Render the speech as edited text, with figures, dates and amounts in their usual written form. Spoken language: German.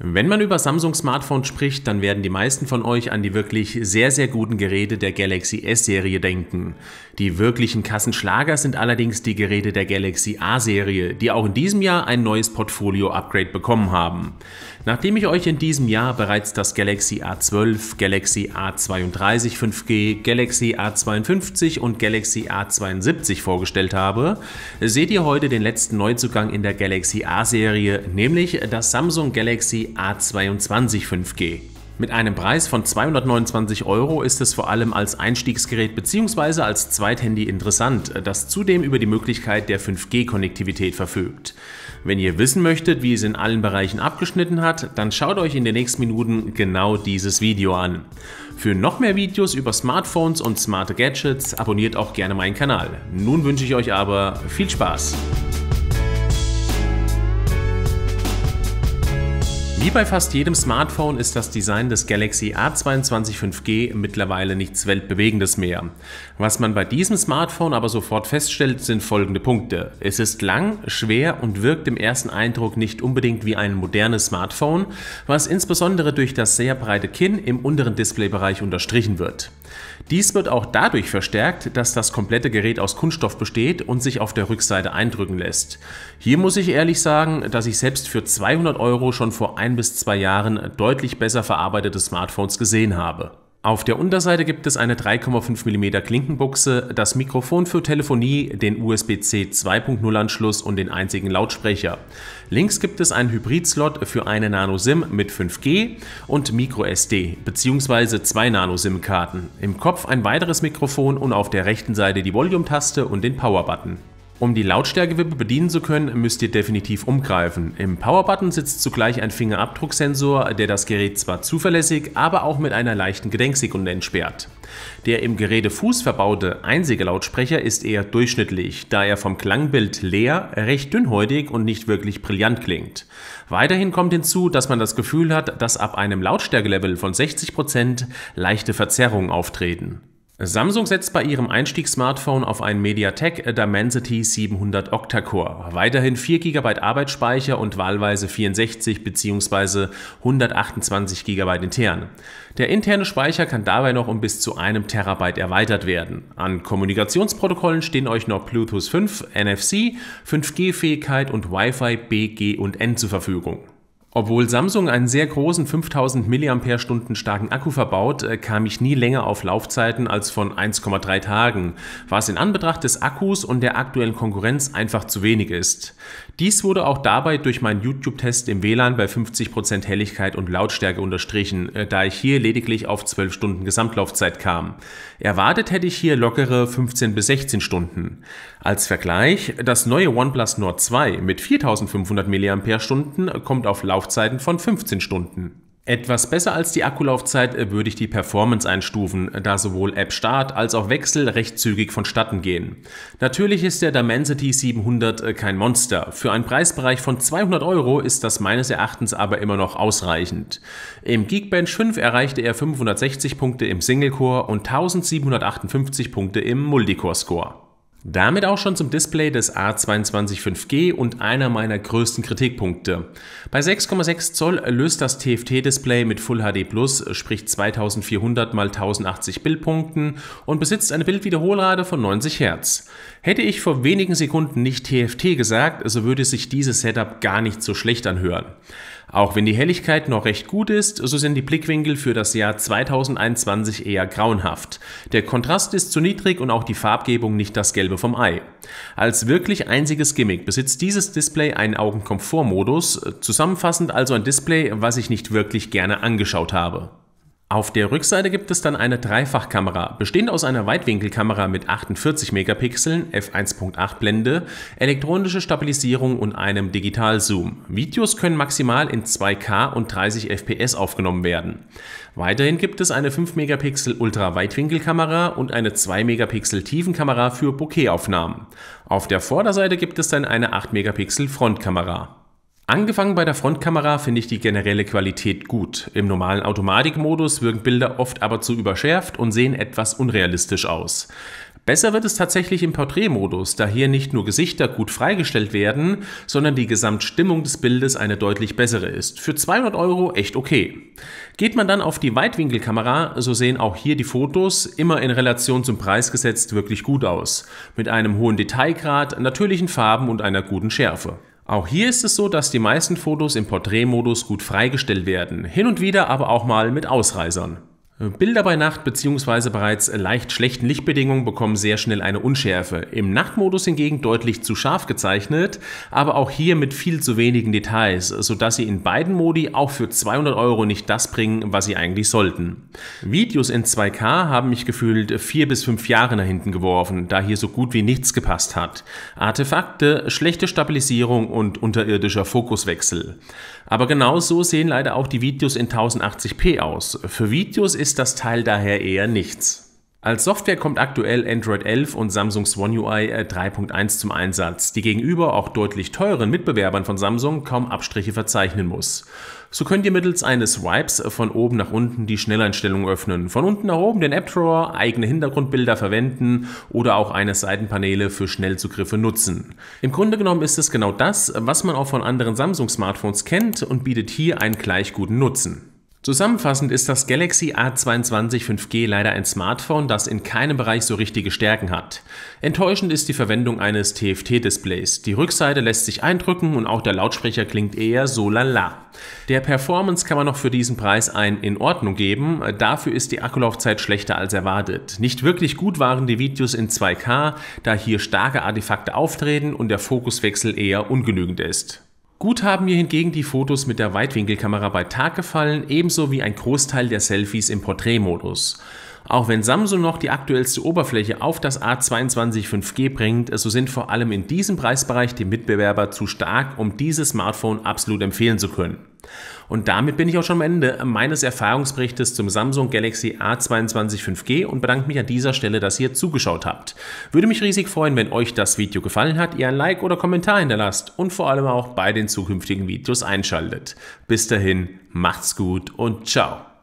Wenn man über Samsung-Smartphones spricht, dann werden die meisten von euch an die wirklich sehr, sehr guten Geräte der Galaxy S-Serie denken. Die wirklichen Kassenschlager sind allerdings die Geräte der Galaxy A-Serie, die auch in diesem Jahr ein neues Portfolio-Upgrade bekommen haben. Nachdem ich euch in diesem Jahr bereits das Galaxy A12, Galaxy A32 5G, Galaxy A52 und Galaxy A72 vorgestellt habe, seht ihr heute den letzten Neuzugang in der Galaxy A-Serie, nämlich das Samsung Galaxy A22 5G. Mit einem Preis von 229 € ist es vor allem als Einstiegsgerät bzw. als Zweithandy interessant, das zudem über die Möglichkeit der 5G-Konnektivität verfügt. Wenn ihr wissen möchtet, wie es in allen Bereichen abgeschnitten hat, dann schaut euch in den nächsten Minuten genau dieses Video an. Für noch mehr Videos über Smartphones und smarte Gadgets abonniert auch gerne meinen Kanal. Nun wünsche ich euch aber viel Spaß! Wie bei fast jedem Smartphone ist das Design des Galaxy A22 5G mittlerweile nichts Weltbewegendes mehr. Was man bei diesem Smartphone aber sofort feststellt, sind folgende Punkte. Es ist lang, schwer und wirkt im ersten Eindruck nicht unbedingt wie ein modernes Smartphone, was insbesondere durch das sehr breite Kinn im unteren Displaybereich unterstrichen wird. Dies wird auch dadurch verstärkt, dass das komplette Gerät aus Kunststoff besteht und sich auf der Rückseite eindrücken lässt. Hier muss ich ehrlich sagen, dass ich selbst für 200 € schon vor 1 bis 2 Jahren deutlich besser verarbeitete Smartphones gesehen habe. Auf der Unterseite gibt es eine 3,5 mm Klinkenbuchse, das Mikrofon für Telefonie, den USB-C 2.0 Anschluss und den einzigen Lautsprecher. Links gibt es einen Hybrid-Slot für eine Nano-SIM mit 5G und MicroSD bzw. 2 Nano-SIM-Karten. Im Kopf ein weiteres Mikrofon und auf der rechten Seite die Volume-Taste und den Power-Button. Um die Lautstärkewippe bedienen zu können, müsst ihr definitiv umgreifen. Im Powerbutton sitzt zugleich ein Fingerabdrucksensor, der das Gerät zwar zuverlässig, aber auch mit einer leichten Gedenksekunde entsperrt. Der im Gerätefuß verbaute einzige Lautsprecher ist eher durchschnittlich, da er vom Klangbild leer, recht dünnhäutig und nicht wirklich brillant klingt. Weiterhin kommt hinzu, dass man das Gefühl hat, dass ab einem Lautstärkelevel von 60% leichte Verzerrungen auftreten. Samsung setzt bei ihrem Einstiegssmartphone auf einen MediaTek Dimensity 700 Octa-Core, weiterhin 4 GB Arbeitsspeicher und wahlweise 64 bzw. 128 GB intern. Der interne Speicher kann dabei noch um bis zu 1 TB erweitert werden. An Kommunikationsprotokollen stehen euch noch Bluetooth 5, NFC, 5G-Fähigkeit und Wi-Fi B, G und N zur Verfügung. Obwohl Samsung einen sehr großen 5000 mAh starken Akku verbaut, kam ich nie länger auf Laufzeiten als von 1,3 Tagen, was in Anbetracht des Akkus und der aktuellen Konkurrenz einfach zu wenig ist. Dies wurde auch dabei durch meinen YouTube-Test im WLAN bei 50% Helligkeit und Lautstärke unterstrichen, da ich hier lediglich auf 12 Stunden Gesamtlaufzeit kam. Erwartet hätte ich hier lockere 15 bis 16 Stunden. Als Vergleich, das neue OnePlus Nord 2 mit 4500 mAh kommt auf Laufzeiten von 15 Stunden. Etwas besser als die Akkulaufzeit würde ich die Performance einstufen, da sowohl App-Start als auch Wechsel recht zügig vonstatten gehen. Natürlich ist der Dimensity 700 kein Monster, für einen Preisbereich von 200 € ist das meines Erachtens aber immer noch ausreichend. Im Geekbench 5 erreichte er 560 Punkte im Single-Core und 1758 Punkte im Multicore-Score. Damit auch schon zum Display des A22 5G und einer meiner größten Kritikpunkte. Bei 6,6 Zoll löst das TFT-Display mit Full HD Plus, sprich 2400 x 1080 Bildpunkten und besitzt eine Bildwiederholrate von 90 Hz. Hätte ich vor wenigen Sekunden nicht TFT gesagt, so würde sich dieses Setup gar nicht so schlecht anhören. Auch wenn die Helligkeit noch recht gut ist, so sind die Blickwinkel für das Jahr 2021 eher grauenhaft. Der Kontrast ist zu niedrig und auch die Farbgebung nicht das Gelbe vom Ei. Als wirklich einziges Gimmick besitzt dieses Display einen Augenkomfortmodus, zusammenfassend also ein Display, was ich nicht wirklich gerne angeschaut habe. Auf der Rückseite gibt es dann eine Dreifachkamera, bestehend aus einer Weitwinkelkamera mit 48 Megapixeln, f1.8 Blende, elektronische Stabilisierung und einem Digitalzoom. Videos können maximal in 2K und 30 FPS aufgenommen werden. Weiterhin gibt es eine 5 Megapixel Ultra-Weitwinkelkamera und eine 2 Megapixel Tiefenkamera für Bokeh-Aufnahmen. Auf der Vorderseite gibt es dann eine 8 Megapixel Frontkamera. Angefangen bei der Frontkamera finde ich die generelle Qualität gut. Im normalen Automatikmodus wirken Bilder oft aber zu überschärft und sehen etwas unrealistisch aus. Besser wird es tatsächlich im Porträtmodus, da hier nicht nur Gesichter gut freigestellt werden, sondern die Gesamtstimmung des Bildes eine deutlich bessere ist. Für 200 € echt okay. Geht man dann auf die Weitwinkelkamera, so sehen auch hier die Fotos immer in Relation zum Preis gesetzt wirklich gut aus. Mit einem hohen Detailgrad, natürlichen Farben und einer guten Schärfe. Auch hier ist es so, dass die meisten Fotos im Porträtmodus gut freigestellt werden, hin und wieder aber auch mal mit Ausreißern. Bilder bei Nacht bzw. bereits leicht schlechten Lichtbedingungen bekommen sehr schnell eine Unschärfe. Im Nachtmodus hingegen deutlich zu scharf gezeichnet, aber auch hier mit viel zu wenigen Details, sodass sie in beiden Modi auch für 200 € nicht das bringen, was sie eigentlich sollten. Videos in 2K haben mich gefühlt 4 bis 5 Jahre nach hinten geworfen, da hier so gut wie nichts gepasst hat. Artefakte, schlechte Stabilisierung und unterirdischer Fokuswechsel. Aber genau so sehen leider auch die Videos in 1080p aus. Für Videos ist das Teil daher eher nichts. Als Software kommt aktuell Android 11 und Samsungs One UI 3.1 zum Einsatz, die gegenüber auch deutlich teuren Mitbewerbern von Samsung kaum Abstriche verzeichnen muss. So könnt ihr mittels eines Swipes von oben nach unten die Schnelleinstellungen öffnen, von unten nach oben den App Drawer, eigene Hintergrundbilder verwenden oder auch eine Seitenpaneele für Schnellzugriffe nutzen. Im Grunde genommen ist es genau das, was man auch von anderen Samsung-Smartphones kennt und bietet hier einen gleich guten Nutzen. Zusammenfassend ist das Galaxy A22 5G leider ein Smartphone, das in keinem Bereich so richtige Stärken hat. Enttäuschend ist die Verwendung eines TFT-Displays. Die Rückseite lässt sich eindrücken und auch der Lautsprecher klingt eher so lala. Der Performance kann man noch für diesen Preis ein in Ordnung geben, dafür ist die Akkulaufzeit schlechter als erwartet. Nicht wirklich gut waren die Videos in 2K, da hier starke Artefakte auftreten und der Fokuswechsel eher ungenügend ist. Gut haben mir hingegen die Fotos mit der Weitwinkelkamera bei Tag gefallen, ebenso wie ein Großteil der Selfies im Porträtmodus. Auch wenn Samsung noch die aktuellste Oberfläche auf das A22 5G bringt, so sind vor allem in diesem Preisbereich die Mitbewerber zu stark, um dieses Smartphone absolut empfehlen zu können. Und damit bin ich auch schon am Ende meines Erfahrungsberichtes zum Samsung Galaxy A22 5G und bedanke mich an dieser Stelle, dass ihr zugeschaut habt. Würde mich riesig freuen, wenn euch das Video gefallen hat, ihr ein Like oder Kommentar hinterlasst und vor allem auch bei den zukünftigen Videos einschaltet. Bis dahin, macht's gut und ciao.